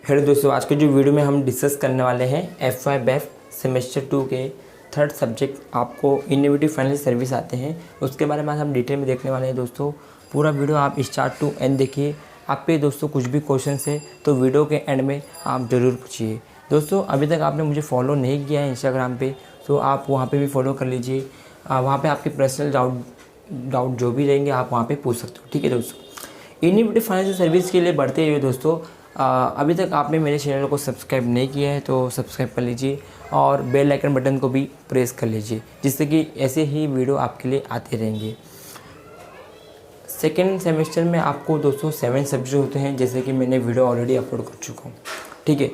Hello दोस्तों, आज के जो वीडियो में हम डिस्कस करने वाले हैं FY BEF सेमेस्टर 2 के थर्ड सब्जेक्ट आपको इनोवेटिव फाइनेंशियल सर्विस आते हैं, उसके बारे में आज हम डिटेल में देखने वाले हैं। दोस्तों पूरा वीडियो आप स्टार्ट टू एंड देखिए। आप पे दोस्तों कुछ भी क्वेश्चन है तो वीडियो के एंड में आप ज़रूर पूछिए। दोस्तों अभी तक आपने मुझे फॉलो नहीं किया है इंस्टाग्राम पे, तो आप वहाँ पे भी फॉलो कर लीजिए। वहाँ पे आपके पर्सनल डाउट जो भी रहेंगे आप वहाँ पे पूछ सकते हो। ठीक है दोस्तों, इनोवेटिव फाइनेंशियल सर्विस के लिए बढ़ते हुए दोस्तों अभी तक आपने मेरे चैनल को सब्सक्राइब नहीं किया है तो सब्सक्राइब कर लीजिए और बेल आइकन बटन को भी प्रेस कर लीजिए, जिससे कि ऐसे ही वीडियो आपके लिए आते रहेंगे। सेकेंड सेमेस्टर में आपको दोस्तों 7 सब्जेक्ट होते हैं, जैसे कि मैंने वीडियो ऑलरेडी अपलोड कर चुका हूँ। ठीक है,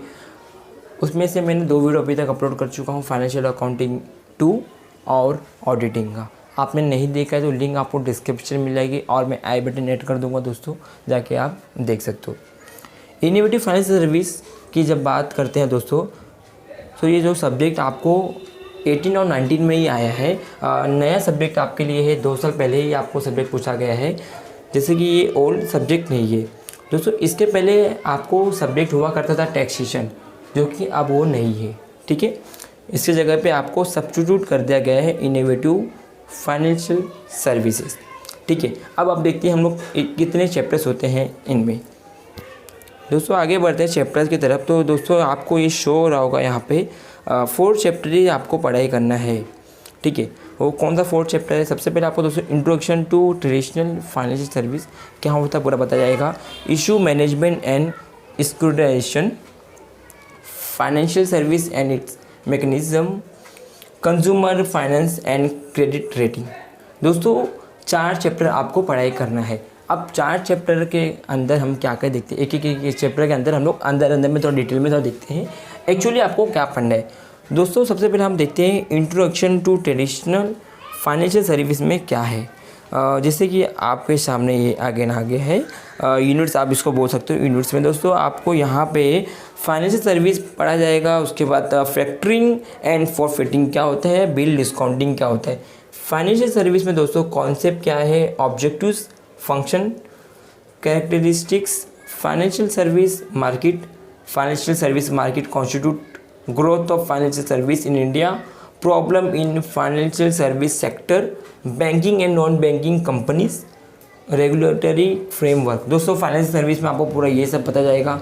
उसमें से मैंने 2 वीडियो अभी तक अपलोड कर चुका हूँ, फाइनेंशियल अकाउंटिंग 2 और ऑडिटिंग का। आपने नहीं देखा है तो लिंक आपको डिस्क्रिप्शन में मिल जाएगी और मैं आई बटन ऐड कर दूँगा दोस्तों, जाके आप देख सकते हो। इनोवेटिव फाइनेंशियल सर्विस की जब बात करते हैं दोस्तों, तो ये जो सब्जेक्ट आपको 18 और 19 में ही आया है, नया सब्जेक्ट आपके लिए है। 2 साल पहले ही आपको सब्जेक्ट पूछा गया है, जैसे कि ये ओल्ड सब्जेक्ट नहीं है दोस्तों। इसके पहले आपको सब्जेक्ट हुआ करता था टैक्सेशन, जो कि अब वो नहीं है। ठीक है, इसकी जगह पे आपको सब्स्टिट्यूट कर दिया गया है इनोवेटिव फाइनेंशियल सर्विसेज। ठीक है, अब आप देखते हैं हम लोग कितने चैप्टर्स होते हैं इनमें। दोस्तों आगे बढ़ते हैं चैप्टर्स की तरफ। तो दोस्तों आपको ये शो हो रहा होगा यहाँ पे 4 चैप्टर ही आपको पढ़ाई करना है। ठीक है, वो कौन सा 4 चैप्टर है? सबसे पहले आपको दोस्तों introduction to traditional financial service क्या होता है पूरा बताया जाएगा। Issue management and securitisation, financial service and its mechanism, consumer finance and credit rating. दोस्तों 4 चैप्टर आपको पढ़ाई करना है। अब 4 चैप्टर के अंदर हम क्या क्या देखते हैं, एक चैप्टर के अंदर हम लोग अंदर में थोड़ा डिटेल में थोड़ा देखते हैं एक्चुअली आपको क्या पढ़ना है। दोस्तों सबसे पहले हम देखते हैं introduction to traditional financial service में क्या है। जैसे कि आपके सामने ये आगे है यूनिट्स, आप इसको बोल सकते हो यूनिट्स में। दोस्तों आपको यहाँ पे फाइनेंशियल सर्विस पढ़ा जाएगा, उसके बाद फैक्टरिंग एंड फॉरफिटिंग क्या होता है, बिल डिस्काउंटिंग क्या होता है। फाइनेंशियल सर्विस में दोस्तों कॉन्सेप्ट क्या है, objectives, function, characteristics, financial service market constitute growth of financial service in India, problem in financial service sector, banking and non banking companies, regulatory framework. दोस्तों फाइनेंशियल सर्विस में आपको पूरा ये सब पता जाएगा।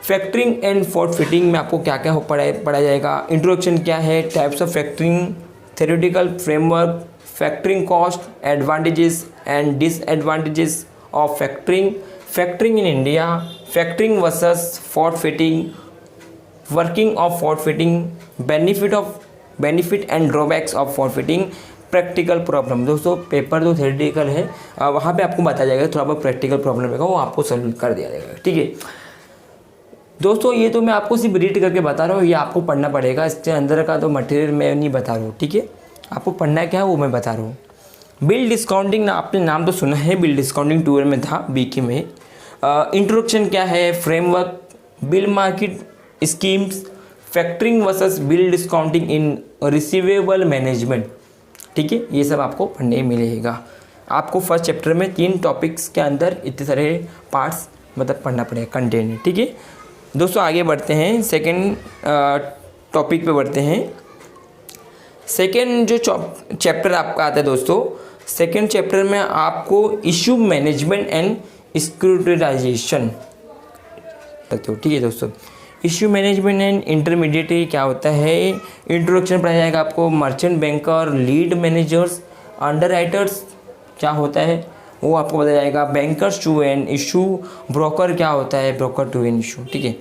फैक्टरिंग एंड फॉरफिटिंग में आपको क्या क्या पढ़ा जाएगा। इंट्रोडक्शन क्या है, types of factoring, theoretical framework, factoring cost, advantages and disadvantages of factoring in India, factoring versus forfaiting, working of forfaiting, benefit and drawbacks of forfaiting, practical problem. दोस्तों पेपर जो थ्योरेटिकल है वहाँ पे आपको बताया जाएगा, थोड़ा बहुत प्रैक्टिकल प्रॉब्लम रहेगा वो आपको सॉल्व कर दिया जाएगा। ठीक है दोस्तों, ये तो मैं आपको सिर्फ रीड करके बता रहा हूँ, ये आपको पढ़ना पड़ेगा। इसके अंदर का तो मटेरियल मैं नहीं बता रहा हूँ। ठीक है, आपको पढ़ना क्या है वो मैं बता रहा हूँ। बिल डिस्काउंटिंग, आपने नाम तो सुना है, बिल डिस्काउंटिंग 2 में था BK में। इंट्रोडक्शन क्या है, framework, bill market schemes, factoring versus bill discounting in receivable management. ठीक है, ये सब आपको पढ़ने मिलेगा। आपको फर्स्ट चैप्टर में 3 टॉपिक्स के अंदर इतने सारे पार्ट्स मतलब पढ़ना पड़ेगा, कंटेंट। ठीक है दोस्तों, आगे बढ़ते हैं, सेकेंड टॉपिक पे बढ़ते हैं। सेकेंड जो चैप्टर आपका आता है दोस्तों, सेकेंड चैप्टर में आपको इशू मैनेजमेंट एंड सिक्योरिटाइजेशन रखते हो। ठीक है दोस्तों, इशू मैनेजमेंट एंड इंटरमीडिएट क्या होता है। इंट्रोडक्शन पढ़ाया जाएगा आपको, merchant banker, lead managers, underwriters क्या होता है वो आपको बताया जाएगा, bankers to an issue, broker क्या होता है, ब्रोकर टू एन इशू। ठीक है,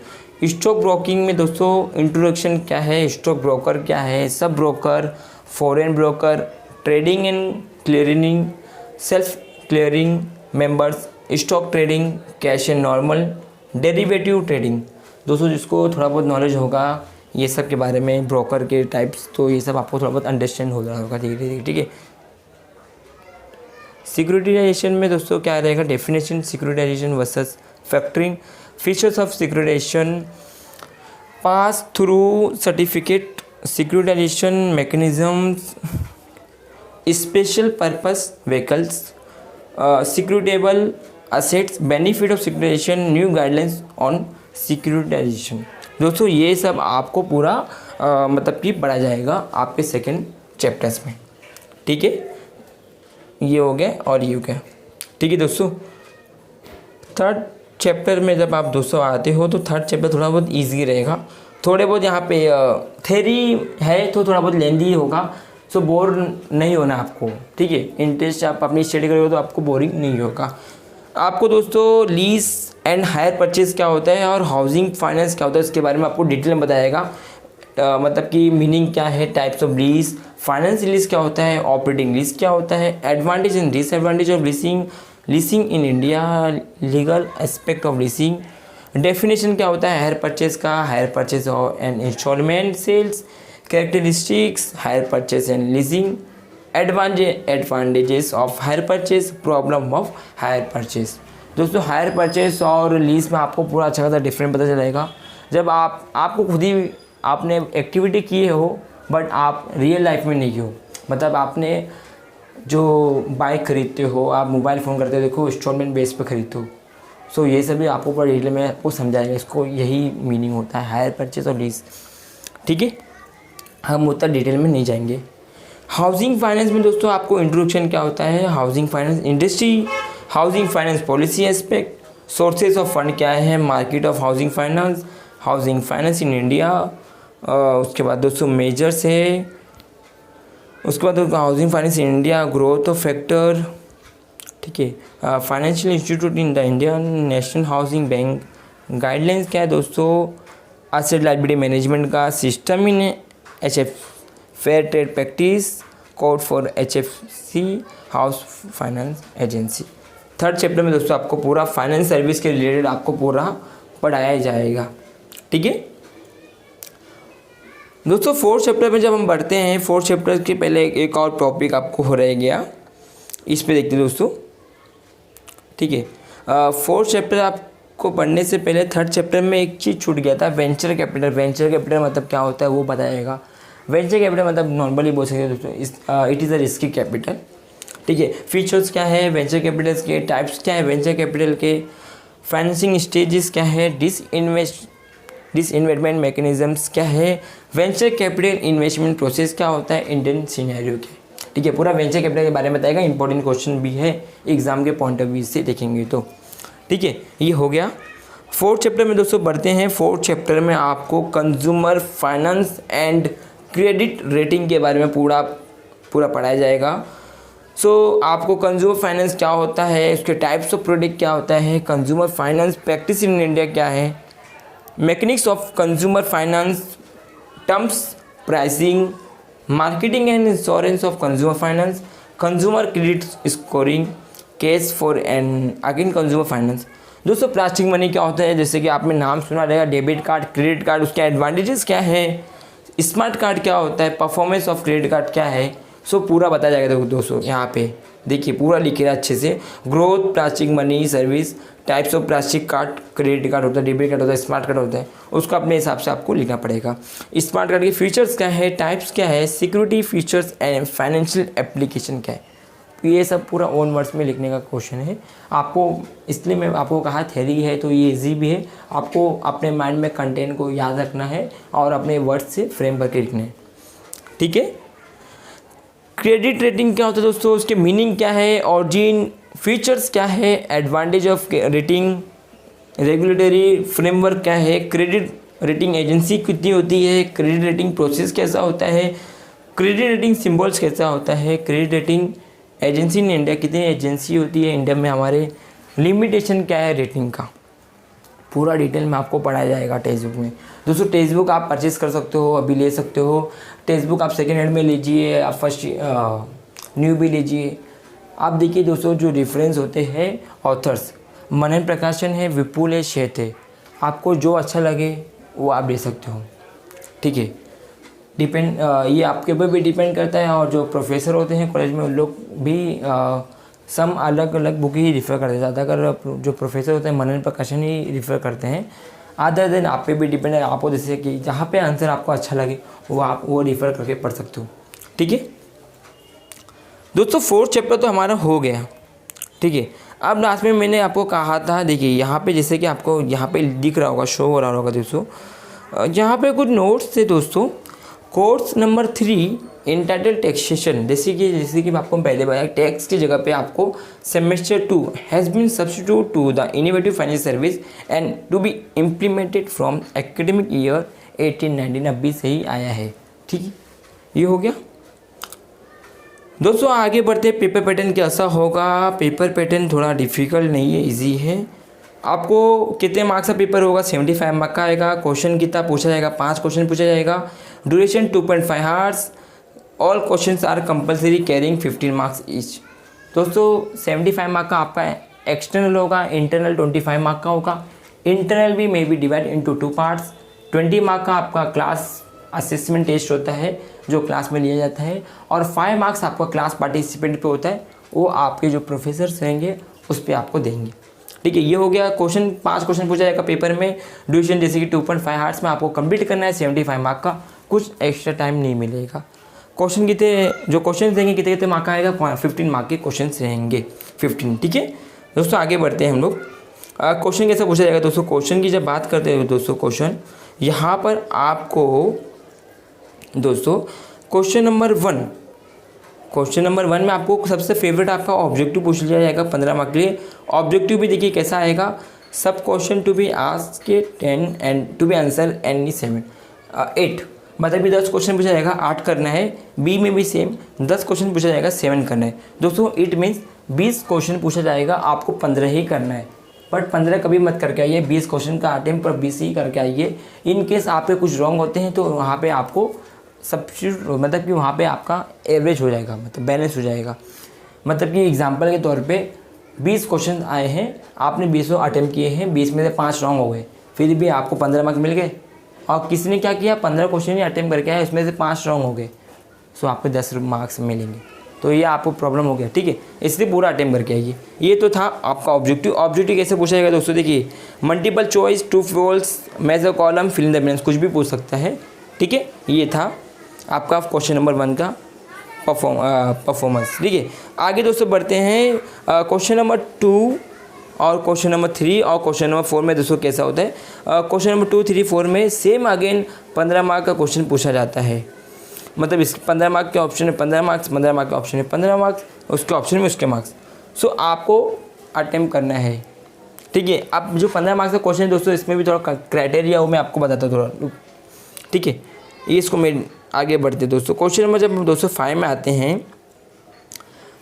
स्टॉक ब्रोकिंग में दोस्तों इंट्रोडक्शन क्या है, स्टॉक ब्रोकर क्या है, sub broker, foreign broker, trading and clearing, self clearing members, stock trading, cash and normal, derivative trading. दोस्तों जिसको थोड़ा बहुत नॉलेज होगा ये सब के बारे में, ब्रोकर के टाइप्स, तो ये सब आपको थोड़ा बहुत अंडरस्टैंड हो रहा होगा। ठीक है, सिक्योरिटाइजेशन में दोस्तों क्या रहेगा, definition, securitization versus factoring, features of securitization, pass through certificate, securitization mechanisms, special purpose vehicles, securitable assets, benefit of securitization, new guidelines on securitization. दोस्तों ये सब आपको पूरा मतलब कि पढ़ा जाएगा आपके सेकंड चैप्टर्स में, ठीक है। ये हो गया और ये हो गया, ठीक है दोस्तों। थर्ड चैप्टर में जब आप दोस्तों आते हो तो थर्ड चैप्टर थोड़ा बहुत ईजी रहेगा। थोड़े बहुत यहाँ पे थ्योरी है तो थोड़ा बहुत लेंदी होगा, सो बोर नहीं होना आपको, ठीक है। इंटरेस्ट आप अपनी स्टडी करोगे तो आपको बोरिंग नहीं होगा। आपको दोस्तों लीज एंड हायर परचेज क्या होता है और हाउसिंग फाइनेंस क्या होता है इसके बारे में आपको डिटेल में बताएगा। मतलब कि मीनिंग क्या है, types of lease, finance lease क्या होता है, ऑपरेटिंग लीज क्या होता है, advantage and disadvantage of leasing in India, legal aspect of leasing, definition क्या होता है हायर परचेज का, hire purchase and instalment sales, characteristics hire purchase and leasing, advantages of hire purchase, problem of hire purchase. दोस्तों hire purchase और lease में आपको पूरा अच्छा खासा डिफरेंट पता चलेगा जब आपको खुद ही आपने एक्टिविटी की हो बट आप रियल लाइफ में नहीं हो। मतलब आपने जो बाइक खरीदते हो, आप मोबाइल फ़ोन करते हो, देखो इंस्टॉलमेंट बेस पे खरीदते हो। सो ये सभी आपको पूरा डिटेल में आपको समझाएगा, इसको यही मीनिंग होता है हायर परचेज और लीज, ठीक है। हम उतना डिटेल में नहीं जाएंगे। हाउसिंग फाइनेंस में दोस्तों आपको इंट्रोडक्शन क्या होता है, housing finance industry, housing finance policy aspect, sources of fund क्या है, market of housing finance in India. उसके बाद दोस्तों मेजर्स है, उसके बाद दोस्तों housing finance in India, growth of factor, ठीक है। Financial institute in the Indian national housing bank, guidelines क्या है दोस्तों, एसेट लायबिलिटी मैनेजमेंट का system in HF fair trade practice, code for HFC house finance agency. Third chapter में दोस्तों आपको पूरा फाइनेंस सर्विस के रिलेटेड आपको पूरा पढ़ाया जाएगा, ठीक है दोस्तों। फोर्थ चैप्टर में जब हम बढ़ते हैं, फोर्थ चैप्टर के पहले एक और टॉपिक आपको हो रह गया, इस पे देखते हैं दोस्तों, ठीक है। फोर्थ चैप्टर आपको पढ़ने से पहले थर्ड चैप्टर में एक चीज़ छूट गया था, वेंचर कैपिटल। वेंचर कैपिटल मतलब क्या होता है वो बताएगा। वेंचर कैपिटल मतलब नॉर्मली बोल सकते हैं दोस्तों, it is a risky capital, ठीक है। फीचर्स क्या है वेंचर कैपिटल्स के, टाइप्स क्या है वेंचर कैपिटल के, फाइनेंसिंग स्टेजेस क्या है, डिसइन्वेस्टमेंट मैकेनिज्म्स क्या है, वेंचर कैपिटल इन्वेस्टमेंट प्रोसेस क्या होता है इंडियन सिनेरियो के, ठीक है। पूरा वेंचर कैपिटल के बारे में बताएगा, इंपॉर्टेंट क्वेश्चन भी है एग्जाम के पॉइंट ऑफ व्यू से देखेंगे तो, ठीक है। ये हो गया फोर्थ चैप्टर में दोस्तों। बढ़ते हैं फोर्थ चैप्टर में आपको consumer finance and credit rating के बारे में पूरा पढ़ाया जाएगा। सो आपको कंज्यूमर फाइनेंस क्या होता है, उसके टाइप्स ऑफ प्रोडक्ट क्या होता है, consumer finance practice in India क्या है, mechanics of consumer finance, terms, pricing, marketing and insurance of consumer finance, consumer credit scoring, case for and again consumer finance. दोस्तों प्लास्टिक मनी क्या होता है, जैसे कि आपने नाम सुना रहेगा, डेबिट कार्ड, क्रेडिट कार्ड, उसके एडवांटेजेस क्या है, स्मार्ट कार्ड क्या होता है, परफॉर्मेंस ऑफ क्रेडिट कार्ड क्या है, सो पूरा बताया जाएगा दोस्तों। यहाँ पे देखिए पूरा लिखे है अच्छे से, growth, plastic money service, types of plastic card, credit card होता है, डेबिट कार्ड होता है, स्मार्ट कार्ड होता है, उसको अपने हिसाब से आपको लिखना पड़ेगा। स्मार्ट कार्ड के फीचर्स क्या है, टाइप्स क्या है, security features and financial application क्या है, ये सब पूरा ओन वर्ड्स में लिखने का क्वेश्चन है आपको। इसलिए मैं आपको कहा थ्योरी है तो ये इजी भी है, आपको अपने माइंड में कंटेंट को याद रखना है और अपने वर्ड्स से फ्रेम करके लिखना है, ठीक है। क्रेडिट रेटिंग क्या होता है दोस्तों, उसके मीनिंग क्या है, ऑरिजिन, फीचर्स क्या है, advantage of rating, regulatory framework क्या है, क्रेडिट रेटिंग एजेंसी कितनी होती है, क्रेडिट रेटिंग प्रोसेस कैसा होता है, क्रेडिट रेटिंग सिंबल्स कैसा होता है, credit rating agency in India कितनी एजेंसी होती है इंडिया में हमारे, लिमिटेशन क्या है रेटिंग का, पूरा डिटेल में आपको पढ़ाया जाएगा टेक्स्ट बुक में। दोस्तों टेक्स्ट बुक आप परचेज़ कर सकते हो, अभी ले सकते हो। टेक्स्ट बुक आप सेकेंड हैंड में लीजिए, आप फर्स्ट न्यू भी लीजिए। आप देखिए दोस्तों जो रेफरेंस होते हैं ऑथर्स, मनन प्रकाशन है, विपुल है, शेत है, आपको जो अच्छा लगे वो आप ले सकते हो, ठीक है। डिपेंड ये आपके ऊपर भी डिपेंड करता है, और जो प्रोफेसर होते हैं कॉलेज में उन लोग भी सम अलग अलग बुक ही रिफ़र करते हैं। ज़्यादातर जो प्रोफेसर होते हैं मनन प्रकाशन ही रिफ़र करते हैं। अदर देन आप पे भी डिपेंड है, आपको जैसे कि जहाँ पे आंसर आपको अच्छा लगे वो आप वो रिफ़र करके पढ़ सकते हो, ठीक है दोस्तों। फोर्थ चैप्टर तो हमारा हो गया, ठीक है। अब लास्ट में मैंने आपको कहा था, देखिए यहाँ पे जैसे कि आपको यहाँ पे दिख रहा होगा, शो हो रहा होगा दोस्तों, यहाँ पे कुछ नोट्स थे दोस्तों। कोर्स नंबर 3 इंटाइटल टैक्सेशन, जैसे कि आपको पहले बताया, टैक्स की जगह पे आपको semester 2 has been substitute to the innovative finance service and to be implemented from academic year 18-19 अभी से ही आया है। ठीक है, ये हो गया दोस्तों। आगे बढ़ते हैं, पेपर पैटर्न कैसा होगा। पेपर पैटर्न थोड़ा डिफ़िकल्ट नहीं है, इजी है। आपको कितने मार्क्स का पेपर होगा? 75 मार्क्स का आएगा। क्वेश्चन कितना पूछा जाएगा? 5 क्वेश्चन पूछा जाएगा। Duration 2.5 hours. All questions are compulsory carrying 15 marks each. दोस्तों 75 मार्क्स का आपका एक्सटर्नल होगा, इंटरनल 25 मार्क्स का होगा। इंटरनल भी may be divide into 2 parts. 20 marks का आपका क्लास असेसमेंट टेस्ट होता है जो क्लास में लिया जाता है, और 5 मार्क्स आपका क्लास पार्टिसिपेंट पे होता है, वो आपके जो प्रोफेसर्स रहेंगे उस पर आपको देंगे। ठीक है, ये हो गया क्वेश्चन। 5 क्वेश्चन पूछा जाएगा पेपर में। ड्यूरेशन जैसे कि 2.5 आवर्स में आपको कंप्लीट करना है 75 मार्क्स का, कुछ एक्स्ट्रा टाइम नहीं मिलेगा। क्वेश्चन कितने, जो क्वेश्चन देंगे कितने कितने मार्क्स का आएगा? 15 मार्क्स के क्वेश्चन रहेंगे, 15। ठीक है दोस्तों, आगे बढ़ते हैं हम लोग। क्वेश्चन कैसे पूछा जाएगा दोस्तों? क्वेश्चन की जब बात करते हैं दोस्तों, क्वेश्चन यहाँ पर आपको दोस्तों क्वेश्चन नंबर 1 में आपको सबसे फेवरेट आपका ऑब्जेक्टिव पूछ लिया जाएगा 15 मार्क्स के लिए। ऑब्जेक्टिव भी देखिए कैसा आएगा, सब question to be asked 10 and to be answer any 8, मतलब भी 10 क्वेश्चन पूछा जाएगा, 8 करना है। बी में भी सेम 10 क्वेश्चन पूछा जाएगा, 7 करना है। दोस्तों इट मीन्स 20 क्वेश्चन पूछा जाएगा, आपको 15 ही करना है। बट 15 कभी मत करके आइए, 20 क्वेश्चन का अटेम्प्ट पर 20 ही करके आइए। इन केस आप पे कुछ रॉन्ग होते हैं तो वहाँ पे आपको सब्स्टिट्यूट, मतलब कि वहाँ पे आपका एवरेज हो जाएगा, मतलब बैलेंस हो जाएगा। मतलब कि एग्जांपल के तौर पे 20 क्वेश्चन आए हैं, आपने 20 अटेम्प्ट किए हैं, 20 में से 5 रॉन्ग हो गए, फिर भी आपको 15 मार्क्स मिल गए। और किसी ने क्या किया, 15 क्वेश्चन ही अटेम्प्ट करके आए, उसमें से 5 रॉन्ग हो गए, सो आपको 10 मार्क्स मिलेंगे। तो ये आपको प्रॉब्लम हो गया। ठीक है, इसलिए पूरा अटेम्प्ट करके आइए। ये तो था आपका ऑब्जेक्टिव। ऑब्जेक्टिव कैसे पूछा जाएगा दोस्तों? देखिए multiple choice, true false, match the column, fill in the blanks, कुछ भी पूछ सकता है। ठीक है, ये था आपका क्वेश्चन नंबर 1 का परफॉर्मेंस। ठीक है, आगे दोस्तों बढ़ते हैं। क्वेश्चन नंबर 2 और क्वेश्चन नंबर 3 और क्वेश्चन नंबर 4 में दोस्तों कैसा होता है। क्वेश्चन नंबर 2, 3, 4 में सेम अगेन 15 मार्क्स का क्वेश्चन पूछा जाता है। मतलब इस 15 मार्क्स के ऑप्शन है 15 मार्क्स, 15 मार्क्स के ऑप्शन है 15 मार्क्स, उसके ऑप्शन में उसके मार्क्स। सो आपको अटेम्प्ट करना है। ठीक है, अब जो 15 मार्क्स का क्वेश्चन है दोस्तों, इसमें भी थोड़ा क्राइटेरिया वो मैं आपको बताता हूँ थोड़ा। ठीक है, ये इसको मैं आगे बढ़ते दोस्तों। क्वेश्चन नंबर जब दोस्तों 5 में आते हैं,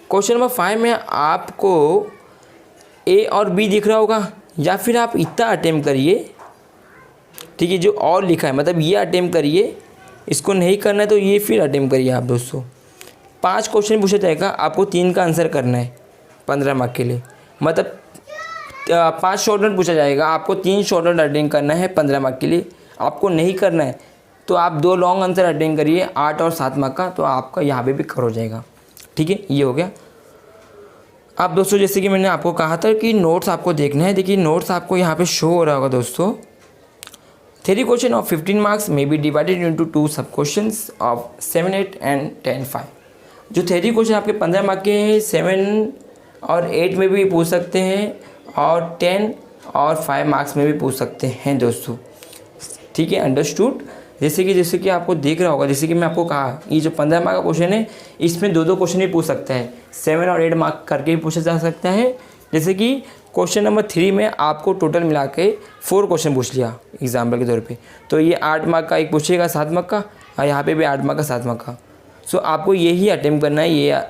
क्वेश्चन नंबर 5 में आपको ए और बी दिख रहा होगा, या फिर आप इतना अटेम्प्ट करिए। ठीक है, जो और लिखा है मतलब ये अटेम्प्ट करिए, इसको नहीं करना है तो ये फिर अटेम्प्ट करिए आप दोस्तों। 5 क्वेश्चन पूछा जाएगा, आपको 3 का आंसर करना है 15 मार्क्स के लिए। मतलब 5 शॉर्ट नोट पूछा जाएगा, आपको 3 शॉर्ट नोट अटेम्प्ट करना है 15 मार्क्स के लिए। आपको नहीं करना है तो आप 2 लॉन्ग आंसर अटेम्प्ट करिए 8 और 7 मार्क्स का, तो आपका यहाँ पे भी कवर हो जाएगा। ठीक है, ये हो गया। आप दोस्तों जैसे कि मैंने आपको कहा था कि नोट्स आपको देखना है। देखिए नोट्स आपको यहाँ पे शो हो रहा होगा दोस्तों। 3 question of 15 marks may be divided into 2 सब क्वेश्चंस ऑफ 7, 8 एंड 10, 5। जो 3 क्वेश्चन आपके 15 मार्क्स के हैं, 7 और 8 में भी पूछ सकते हैं, और 10 और 5 मार्क्स में भी पूछ सकते हैं दोस्तों। ठीक है, अंडरस्टूड। जैसे कि आपको दिख रहा होगा, जैसे कि मैं आपको कहा, ये जो 15 मार्क्स का क्वेश्चन है, इसमें 2 क्वेश्चन भी पूछ सकता है, 7 और 8 मार्क्स करके भी पूछा जा सकता है। जैसे कि क्वेश्चन नंबर 3 में आपको टोटल मिला के 4 क्वेश्चन पूछ लिया एग्जाम्पल के तौर पे, तो ये 8 मार्क्स का एक पूछेगा 7 मार्क्स का, और यहाँ पे भी 8 मार्क्स का 7 मार्क्स का। सो आपको यही अटेम्प्ट करना है, ये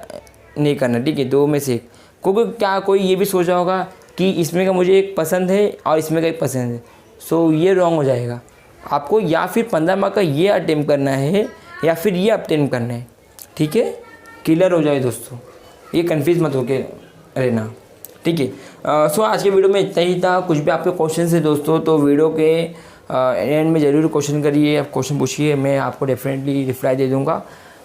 नहीं करना। ठीक है, 2 में से एक। क्योंकि क्या कोई ये भी सोचा होगा कि इसमें का मुझे एक पसंद है और इसमें का एक पसंद है, सो ये रॉन्ग हो जाएगा। आपको या फिर 15 मार्क्स का ये अटेम्प्ट करना है या फिर ये अटेम्प्ट करना है। ठीक है, क्लियर हो जाए दोस्तों, ये कन्फ्यूज मत होके रहना। ठीक है, सो आज के वीडियो में इतना ही था। कुछ भी आपके क्वेश्चन है दोस्तों तो वीडियो के एंड में ज़रूर क्वेश्चन करिए, आप क्वेश्चन पूछिए, मैं आपको डेफिनेटली रिप्लाई दे दूँगा।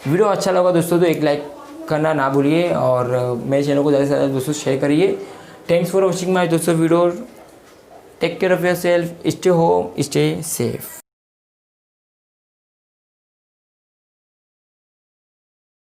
वीडियो अच्छा लगा दोस्तों तो एक लाइक करना ना भूलिए, और मेरे चैनल को ज़्यादा से ज़्यादा दोस्तों शेयर करिए। थैंक्स फॉर वॉचिंग माय दोस्तों video. Take care of yourself, stay home, stay safe.